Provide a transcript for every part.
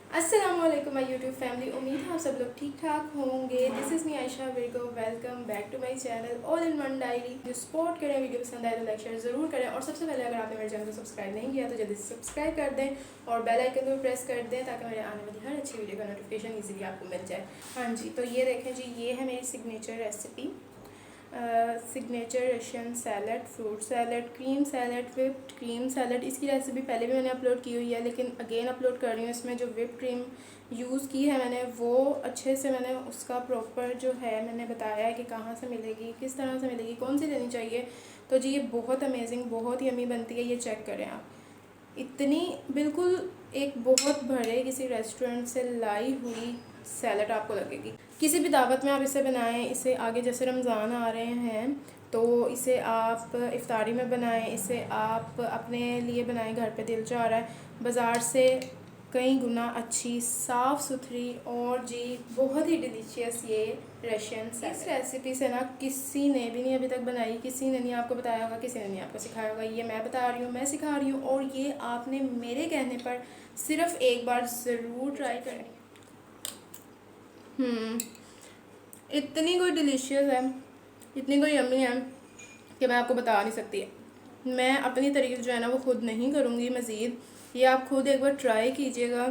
अस्सलामुअलैकुम my YouTube family. उम्मीद है आप सब लोग ठीक ठाक होंगे। This is me Ayesha Virgo. Welcome back to my channel all in one diary. जो सपोर्ट करें, वीडियो पसंद आए तो लाइक शेयर ज़रूर करें, और सबसे पहले अगर आपने मेरे चैनल को सब्सक्राइब नहीं किया तो जल्दी से सब्सक्राइब कर दें और बेल आइकन को प्रेस कर दें ताकि मेरे आने वाली हर अच्छी वीडियो का नोटिफिकेशन ईजिली आपको मिल जाए। हाँ जी, तो ये देखें जी, ये है मेरी signature recipe, signature Russian salad, fruit salad, cream salad, whipped cream salad. इसकी रेसिपी पहले भी मैंने अपलोड की हुई है, लेकिन अगेन अपलोड कर रही हूँ। इसमें जो विप्ड क्रीम यूज़ की है मैंने, वो अच्छे से मैंने उसका प्रॉपर जो है मैंने बताया है कि कहाँ से मिलेगी, किस तरह से मिलेगी, कौन सी लेनी चाहिए। तो जी ये बहुत अमेजिंग, बहुत यमी बनती है। ये चेक करें आप, इतनी बिल्कुल एक बहुत बड़े किसी रेस्टोरेंट से लाई हुई सैलड आपको लगेगी। किसी भी दावत में आप इसे बनाएं। इसे आगे जैसे रमज़ान आ रहे हैं तो इसे आप इफ्तारी में बनाएं, इसे आप अपने लिए बनाएं, घर पे दिल चाह रहा है। बाज़ार से कई गुना अच्छी, साफ़ सुथरी और जी बहुत ही डिलीशियस ये रशियन सैलड। इस रेसिपी से ना किसी ने भी नहीं अभी तक बनाई, किसी ने नहीं आपको बताया होगा, किसी ने नहीं आपको सिखाया होगा। ये मैं बता रही हूँ, मैं सिखा रही हूँ, और ये आपने मेरे कहने पर सिर्फ एक बार ज़रूर ट्राई करें। इतनी कोई डिलीशियस है, इतनी कोई यम्मी है कि मैं आपको बता नहीं सकती। मैं अपनी तारीफ़ जो है ना वो खुद नहीं करूँगी मज़ीद। ये आप खुद एक बार ट्राई कीजिएगा।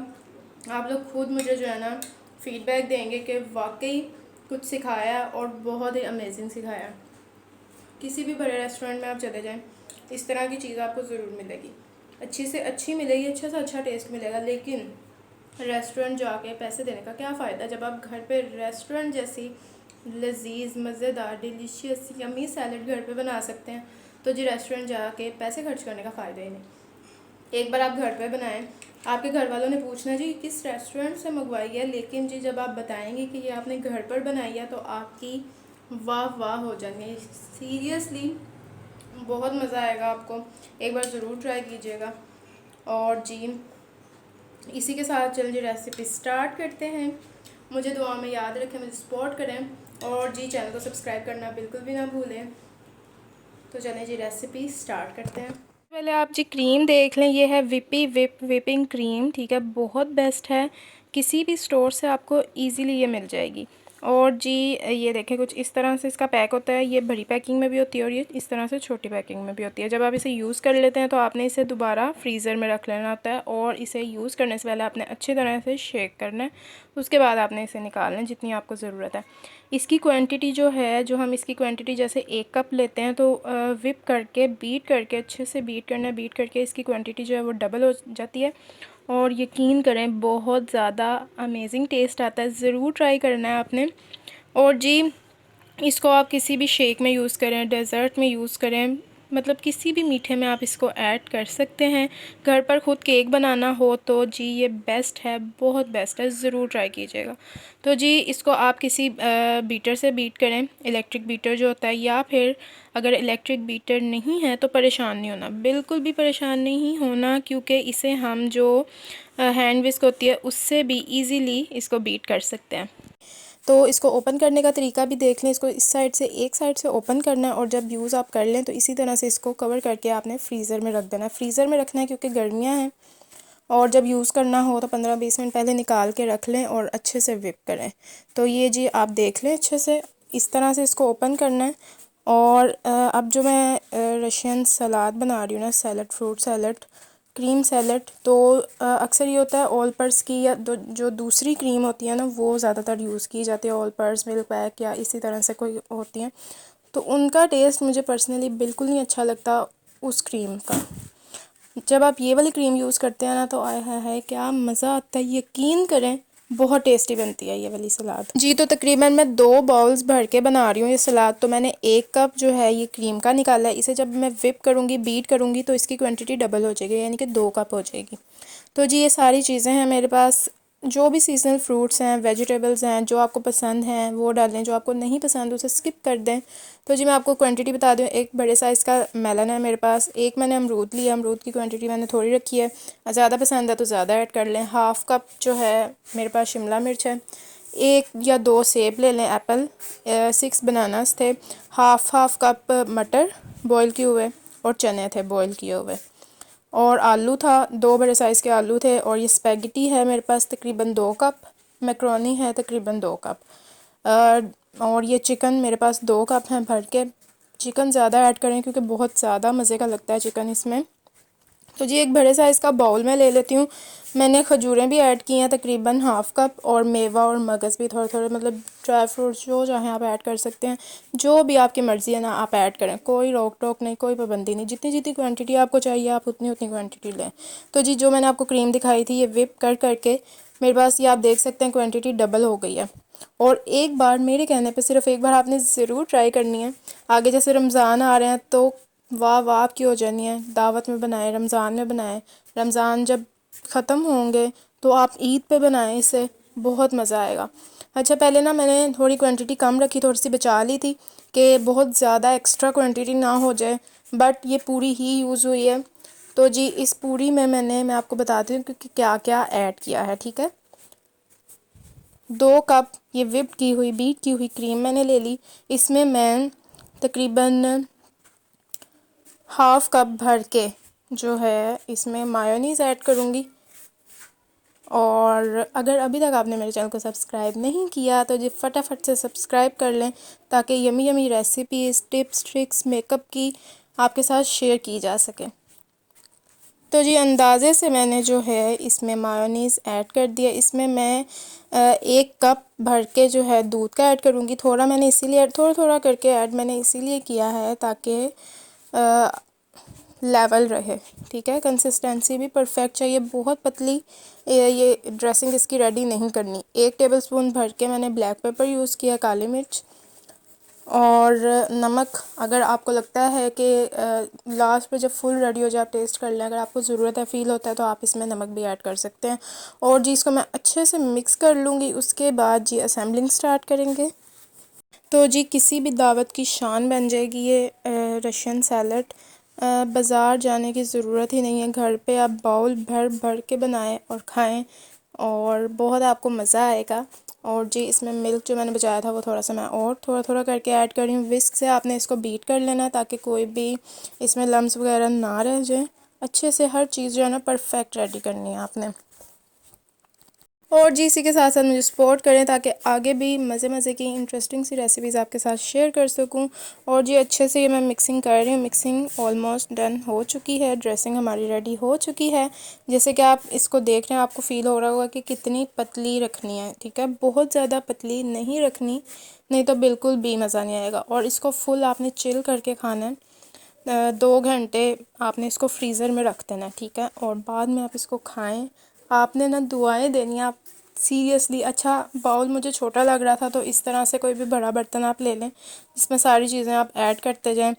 आप लोग खुद मुझे जो है ना फ़ीडबैक देंगे कि वाकई कुछ सिखाया और बहुत ही अमेजिंग सिखाया। किसी भी बड़े रेस्टोरेंट में आप चले जाएं, इस तरह की चीज़ आपको ज़रूर मिलेगी, अच्छी से अच्छी मिलेगी, अच्छा से अच्छा टेस्ट मिलेगा। लेकिन रेस्टोरेंट जाके पैसे देने का क्या फ़ायदा जब आप घर पे रेस्टोरेंट जैसी लजीज, मज़ेदार, डिलीशियस, यमी सैलड घर पे बना सकते हैं। तो जी रेस्टोरेंट जाके पैसे खर्च करने का फ़ायदा ही नहीं। एक बार आप घर पे बनाएं, आपके घर वालों ने पूछना जी किस रेस्टोरेंट से मंगवाई है, लेकिन जी जब आप बताएंगे कि ये आपने घर पर बनाई है तो आपकी वाह वाह हो जाएंगे। सीरियसली बहुत मज़ा आएगा आपको, एक बार ज़रूर ट्राई कीजिएगा। और जी इसी के साथ चलिए रेसिपी स्टार्ट करते हैं। मुझे दुआ में याद रखें, मुझे सपोर्ट करें, और जी चैनल को सब्सक्राइब करना बिल्कुल भी ना भूलें। तो चलें जी रेसिपी स्टार्ट करते हैं। पहले आप जी क्रीम देख लें, ये है विपिंग क्रीम, ठीक है, बहुत बेस्ट है। किसी भी स्टोर से आपको इजीली ये मिल जाएगी। और जी ये देखें कुछ इस तरह से इसका पैक होता है। ये बड़ी पैकिंग में भी होती है और ये इस तरह से छोटी पैकिंग में भी होती है। जब आप इसे यूज़ कर लेते हैं तो आपने इसे दोबारा फ्रीज़र में रख लेना होता है, और इसे यूज़ करने से पहले आपने अच्छी तरह से शेक करना है। उसके बाद आपने इसे निकालना है जितनी आपको ज़रूरत है। इसकी क्वांटिटी जो है, जो हम इसकी क्वांटिटी जैसे 1 कप लेते हैं तो विप करके, बीट करके, अच्छे से बीट करना है। बीट करके इसकी क्वांटिटी जो है वो डबल हो जाती है। और यकीन करें बहुत ज़्यादा अमेजिंग टेस्ट आता है, ज़रूर ट्राई करना है आपने। और जी इसको आप किसी भी शेक में यूज़ करें, डेज़र्ट में यूज़ करें, मतलब किसी भी मीठे में आप इसको ऐड कर सकते हैं। घर पर ख़ुद केक बनाना हो तो जी ये बेस्ट है, बहुत बेस्ट है, ज़रूर ट्राई कीजिएगा। तो जी इसको आप किसी बीटर से बीट करें, इलेक्ट्रिक बीटर जो होता है, या फिर अगर इलेक्ट्रिक बीटर नहीं है तो परेशान नहीं होना, बिल्कुल भी परेशान नहीं होना, क्योंकि इसे हम जो हैंड विस्क होती है उससे भी ईज़िली इसको बीट कर सकते हैं। तो इसको ओपन करने का तरीका भी देख लें। इसको इस साइड से, एक साइड से ओपन करना है, और जब यूज़ आप कर लें तो इसी तरह से इसको कवर करके आपने फ्रीज़र में रख देना है। फ्रीज़र में रखना है क्योंकि गर्मियाँ हैं, और जब यूज़ करना हो तो 15-20 मिनट पहले निकाल के रख लें और अच्छे से विप करें। तो ये जी आप देख लें अच्छे से, इस तरह से इसको ओपन करना है। और अब जो मैं रशियन सलाद बना रही हूँ ना, salad, fruit salad, cream salad, तो अक्सर ये होता है ऑल पर्स की या जो दूसरी क्रीम होती है ना वो ज़्यादातर यूज़ की जाती है। ऑल पर्स, मिल्क पैक या इसी तरह से कोई होती हैं, तो उनका टेस्ट मुझे पर्सनली बिल्कुल नहीं अच्छा लगता उस क्रीम का। जब आप ये वाली क्रीम यूज़ करते हैं ना तो आय हाय हाय क्या मज़ा आता है, यकीन करें बहुत टेस्टी बनती है ये वाली सलाद जी। तो तकरीबन मैं 2 बाउल्स भर के बना रही हूँ ये सलाद। तो मैंने 1 कप जो है ये क्रीम का निकाला है। इसे जब मैं विप करूँगी, बीट करूँगी, तो इसकी क्वांटिटी डबल हो जाएगी, यानी कि 2 कप हो जाएगी। तो जी ये सारी चीज़ें हैं मेरे पास। जो भी सीजनल फ्रूट्स हैं, वेजिटेबल्स हैं, जो आपको पसंद हैं वो डालें, जो आपको नहीं पसंद उसे स्किप कर दें। तो जी मैं आपको क्वांटिटी बता दूं, एक बड़े साइज़ का मेलन है मेरे पास, एक मैंने अमरूद लिया, अमरूद की क्वांटिटी मैंने थोड़ी रखी है, ज़्यादा पसंद है तो ज़्यादा ऐड कर लें। हाफ़ कप जो है मेरे पास शिमला मिर्च है, 1 या 2 सेब ले लें, एप्पल, 6 बनानास थे, हाफ़ कप मटर बॉयल किए हुए, और चने थे बॉयल किए हुए। और आलू था, 2 बड़े साइज़ के आलू थे। और ये स्पेगेटी है मेरे पास तकरीबन 2 कप, मैक्रोनी है तकरीबन 2 कप। और ये चिकन मेरे पास 2 कप हैं भर के। चिकन ज़्यादा ऐड करें क्योंकि बहुत ज़्यादा मज़े का लगता है चिकन इसमें। तो जी एक बड़े साइज़ का बाउल में ले लेती हूँ। मैंने खजूरें भी ऐड की हैं तकरीबन 1/2 कप, और मेवा और मगज़ भी थोड़े थोड़े, मतलब ड्राई फ्रूट्स जो चाहें आप ऐड कर सकते हैं। जो भी आपकी मर्ज़ी है ना आप ऐड करें, कोई रोक टोक नहीं, कोई पाबंदी नहीं। जितनी जितनी क्वांटिटी आपको चाहिए आप उतनी उतनी क्वांटिटी लें। तो जी जो मैंने आपको क्रीम दिखाई थी ये विप कर करके मेरे पास, ये आप देख सकते हैं क्वान्टिटी डबल हो गई है। और एक बार मेरे कहने पे सिर्फ एक बार आपने ज़रूर ट्राई करनी है। आगे जैसे रमज़ान आ रहे हैं तो वाह वाह आपकी हो जानी है। दावत में बनाएं, रमज़ान में बनाएं, रमज़ान जब ख़त्म होंगे तो आप ईद पे बनाएं इसे, बहुत मज़ा आएगा। अच्छा पहले ना मैंने थोड़ी क्वांटिटी कम रखी, थोड़ी सी बचा ली थी कि बहुत ज़्यादा एक्स्ट्रा क्वांटिटी ना हो जाए, बट ये पूरी ही यूज़ हुई है। तो जी इस पूरी में मैं आपको बताती हूँ क्योंकि क्या क्या ऐड किया है, ठीक है। 2 कप ये विप की हुई बीट की हुई क्रीम मैंने ले ली। इसमें मैं तकरीबन 1/2 कप भर के जो है इसमें मायोनीज़ ऐड करूँगी। और अगर अभी तक आपने मेरे चैनल को सब्सक्राइब नहीं किया तो जी फटाफट से सब्सक्राइब कर लें, ताकि yummy yummy recipes, tips, tricks makeup की आपके साथ शेयर की जा सके। तो जी अंदाज़े से मैंने जो है इसमें मायोनीज़ ऐड कर दिया। इसमें मैं 1 कप भर के जो है दूध का ऐड करूँगी। थोड़ा मैंने इसीलिए थोड़ा थोड़ा करके ऐड मैंने इसीलिए किया है ताकि लेवल रहे, ठीक है। कंसिस्टेंसी भी परफेक्ट चाहिए, बहुत पतली ये ड्रेसिंग इसकी रेडी नहीं करनी। 1 टेबलस्पून भर के मैंने ब्लैक पेपर यूज़ किया, काली मिर्च और नमक। अगर आपको लगता है कि लास्ट पे जब फुल रेडी हो जाए आप टेस्ट कर लें, अगर आपको ज़रूरत है, फ़ील होता है तो आप इसमें नमक भी ऐड कर सकते हैं। और जी इसको मैं अच्छे से मिक्स कर लूँगी। उसके बाद जी असेंबलिंग स्टार्ट करेंगे। तो जी किसी भी दावत की शान बन जाएगी ये रशियन सैलड। बाज़ार जाने की ज़रूरत ही नहीं है, घर पे आप बाउल भर भर के बनाएं और खाएं और बहुत आपको मज़ा आएगा। और जी इसमें मिल्क जो मैंने बचाया था वो थोड़ा सा मैं और थोड़ा थोड़ा करके ऐड कर रही हूँ। विस्क से आपने इसको बीट कर लेना है ताकि कोई भी इसमें लम्स वगैरह ना रह जाए। अच्छे से हर चीज़ जो है ना परफेक्ट रेडी करनी है आपने। और जी इसी के साथ साथ मुझे सपोर्ट करें ताकि आगे भी मज़े मज़े की इंटरेस्टिंग सी रेसिपीज़ आपके साथ शेयर कर सकूं। और जी अच्छे से ये मैं मिक्सिंग कर रही हूँ। मिक्सिंग ऑलमोस्ट डन हो चुकी है, ड्रेसिंग हमारी रेडी हो चुकी है। जैसे कि आप इसको देख रहे हैं आपको फ़ील हो रहा होगा कि कितनी पतली रखनी है, ठीक है। बहुत ज़्यादा पतली नहीं रखनी, नहीं तो बिल्कुल भी मज़ा नहीं आएगा। और इसको फुल आपने चिल करके खाना है। 2 घंटे आपने इसको फ्रीज़र में रख देना है, ठीक है। और बाद में आप इसको खाएं, आपने ना दुआएं देनी है। आप सीरियसली, अच्छा बाउल मुझे छोटा लग रहा था तो इस तरह से कोई भी बड़ा बर्तन आप ले लें जिसमें सारी चीज़ें आप ऐड करते जाएं।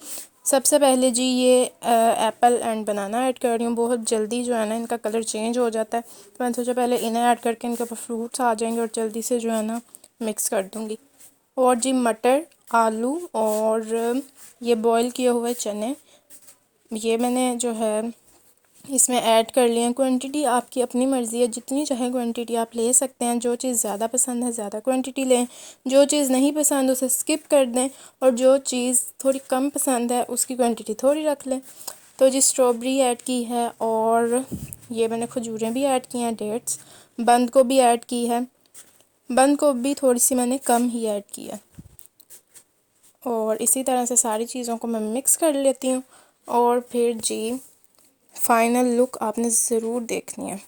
सबसे पहले जी ये एप्पल एंड बनाना ऐड कर रही हूँ। बहुत जल्दी जो है ना इनका कलर चेंज हो जाता है, तो मैंने सोचा पहले इन्हें ऐड करके इनके ऊपर फ्रूट्स आ जाएंगे और जल्दी से जो है ना मिक्स कर दूँगी। और जी मटर, आलू और ये बॉईल किए हुए चने, ये मैंने जो है इसमें ऐड कर लिए हैं। क्वांटिटी आपकी अपनी मर्ज़ी है, जितनी चाहे क्वांटिटी आप ले सकते हैं। जो चीज़ ज़्यादा पसंद है ज़्यादा क्वांटिटी लें, जो चीज़ नहीं पसंद उसे स्किप कर दें, और जो चीज़ थोड़ी कम पसंद है उसकी क्वांटिटी थोड़ी रख लें। तो जी स्ट्रॉबेरी ऐड की है और ये मैंने खजूरें भी ऐड की हैं, डेट्स, बंद गोभी ऐड की है। बंद गोभी थोड़ी सी मैंने कम ही ऐड की है। और इसी तरह से सारी चीज़ों को मैं मिक्स कर लेती हूँ। और फिर जी फाइनल लुक आपने ज़रूर देखनी है।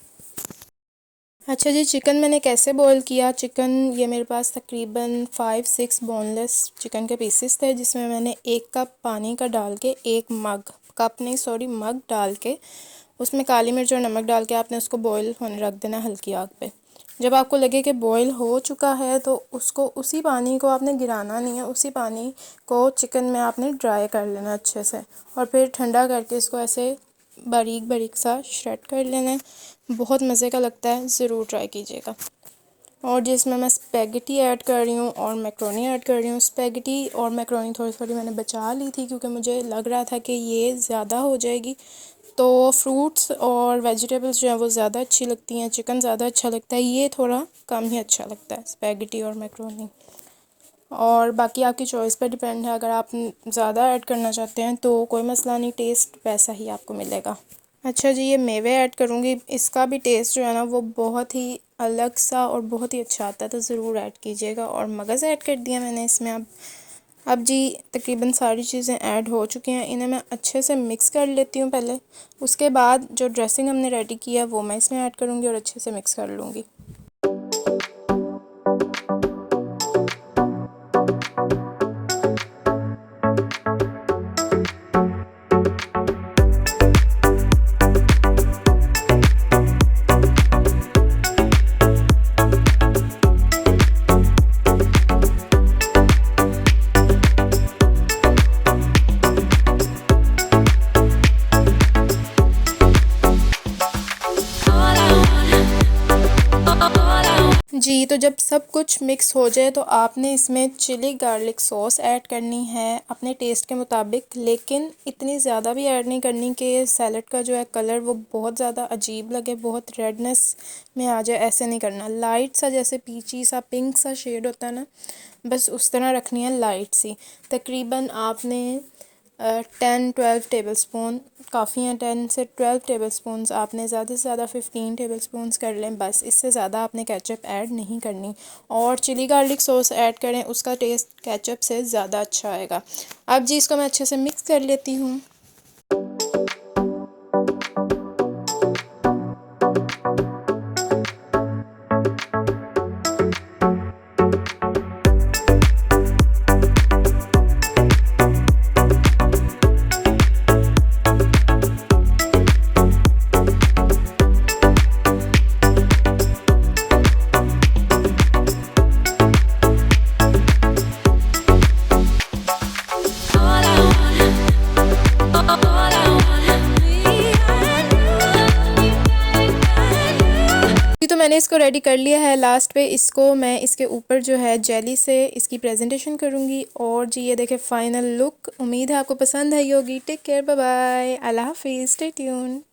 अच्छा जी चिकन मैंने कैसे बॉईल किया। चिकन ये मेरे पास तकरीबन 5-6 बोनलेस चिकन के पीसेस थे, जिसमें मैंने 1 कप पानी का डाल के, 1 मग, कप नहीं सॉरी मग डाल के उसमें काली मिर्च और नमक डाल के आपने उसको बॉईल होने रख देना हल्की आग पे। जब आपको लगे कि बॉईल हो चुका है तो उसको, उसी पानी को आपने गिराना नहीं है, उसी पानी को चिकन में आपने ड्राई कर लेना अच्छे से। और फिर ठंडा करके इसको ऐसे बारीक बारीक सा श्रेड कर लेना है। बहुत मज़े का लगता है, ज़रूर ट्राई कीजिएगा। और जिसमें मैं स्पेगेटी ऐड कर रही हूँ और मैक्रोनी ऐड कर रही हूँ। स्पेगेटी और मैक्रोनी थोड़ी थोड़ी मैंने बचा ली थी क्योंकि मुझे लग रहा था कि ये ज़्यादा हो जाएगी, तो फ्रूट्स और वेजिटेबल्स जो हैं वो ज़्यादा अच्छी लगती हैं, चिकन ज़्यादा अच्छा लगता है, ये थोड़ा कम ही अच्छा लगता है स्पेगेटी और मैक्रोनी। और बाकी आपकी चॉइस पर डिपेंड है, अगर आप ज़्यादा ऐड करना चाहते हैं तो कोई मसला नहीं, टेस्ट वैसा ही आपको मिलेगा। अच्छा जी, ये मेवे ऐड करूँगी, इसका भी टेस्ट जो है ना वो बहुत ही अलग सा और बहुत ही अच्छा आता है, तो ज़रूर ऐड कीजिएगा। और मगज़ ऐड कर दिया मैंने इसमें। अब जी तकरीबन सारी चीज़ें ऐड हो चुकी हैं, इन्हें मैं अच्छे से मिक्स कर लेती हूँ पहले। उसके बाद जो ड्रेसिंग हमने रेडी किया वो मैं इसमें ऐड करूँगी और अच्छे से मिक्स कर लूँगी। जी तो जब सब कुछ मिक्स हो जाए तो आपने इसमें चिली गार्लिक सॉस ऐड करनी है अपने टेस्ट के मुताबिक, लेकिन इतनी ज़्यादा भी ऐड नहीं करनी कि सैलड का जो है कलर वो बहुत ज़्यादा अजीब लगे, बहुत रेडनेस में आ जाए। ऐसे नहीं करना, लाइट सा जैसे पीची सा पिंक सा शेड होता है ना, बस उस तरह रखनी है, लाइट सी। तकरीबन आपने 10-12 टेबल स्पून काफ़ी हैं, 10 से 12 टेबल स्पून्स आपने, ज़्यादा से ज़्यादा 15 टेबल स्पून्स कर लें बस, इससे ज़्यादा आपने केचप ऐड नहीं करनी। और चिली गार्लिक सॉस ऐड करें, उसका टेस्ट केचप से ज़्यादा अच्छा आएगा। अब जी इसको मैं अच्छे से मिक्स कर लेती हूँ। तो मैंने इसको रेडी कर लिया है। लास्ट पे इसको मैं इसके ऊपर जो है जेली से इसकी प्रेजेंटेशन करूँगी। और जी ये देखें फाइनल लुक। उम्मीद है आपको पसंद आई होगी। टेक केयर, बाय बाय, अल्लाह हाफिज़, स्टे ट्यून्ड।